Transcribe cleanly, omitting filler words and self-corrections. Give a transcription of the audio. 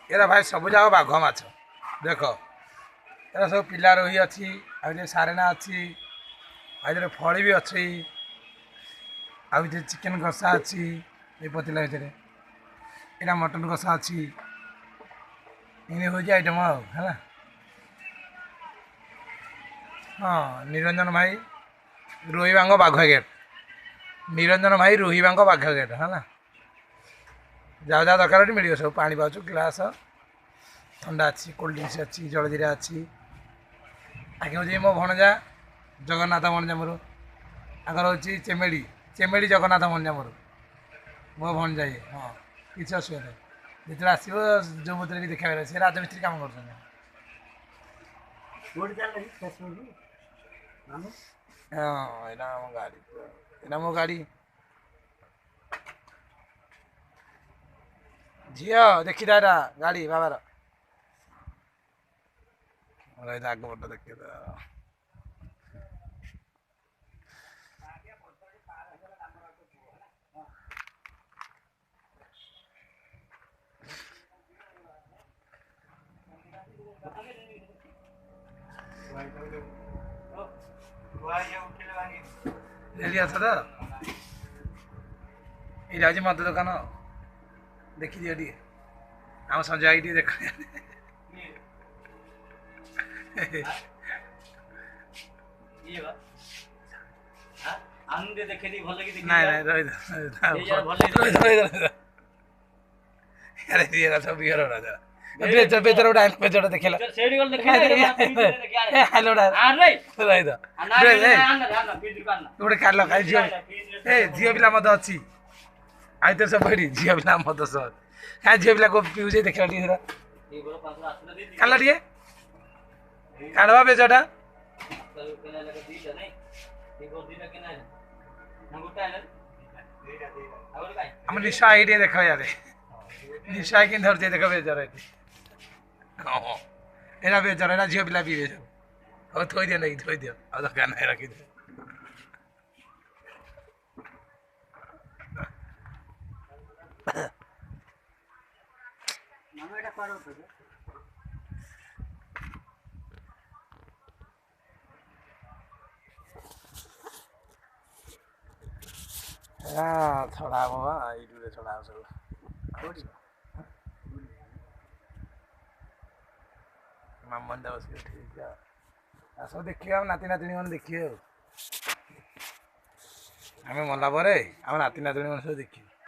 era भाई सब जाक बाघ माछ देख एरा सब पिला रोही अच्छी आगे सारेना अच्छी आगे फड़ी भी अच्छी आगे चिकेन कषा अच्छी ये पतला भितर यहाँ मटन कषा अच्छी इन हूँ आइटम है हाँ निरंजन भाई रोही बांग बाघ गेट निरंजन भाई रोही बांग बाघ गेट है ना जहाँ जहाँ दरकार मिल सब पा पाचु ग्लास ठंडा अच्छी कोल्ड ड्रिंक्स अच्छी जलजीरा अच्छी आगे हूँ मो भणजा जगन्नाथ भणजा मोर आगर हूँ चेमेड़ी चेमेड़ी जगन्नाथ भणजा मोर मो भणजा ये हाँ किसी असुविधा नहीं जो आसो जो बुतरे भी देखा सी राजमिस्त्री कम कर गाड़ी यहाँ मो गाड़ी झील देखी था गाड़ी बाबार आग पट देखिए तो ये आज मद दुकान देखी दियो टे आम संजय आई टे देख सब बियर बेचर गोटे बेचर देखला गोटे काल खाई झील ए झील पिला मत अच्छी आई तो सब झील पिला मत सब क्या झील पिला को पीऊे देखला काल टे काढ़वा बेचटा आम निशा आई देख यार निशा कि धरते देख बेचर हाँ एना बेचर एना झील पिला पीवे सब अब थोई दियो नहीं थोई दियो अब दरकार नहीं रखी दे छड़ा बाबा यूट्यूब छड़ा सब मामन बस ठीक है आस देखिए नाती नातुणी मैंने देखिए आम मला आम नाती नातुणी मैंने सब देखिए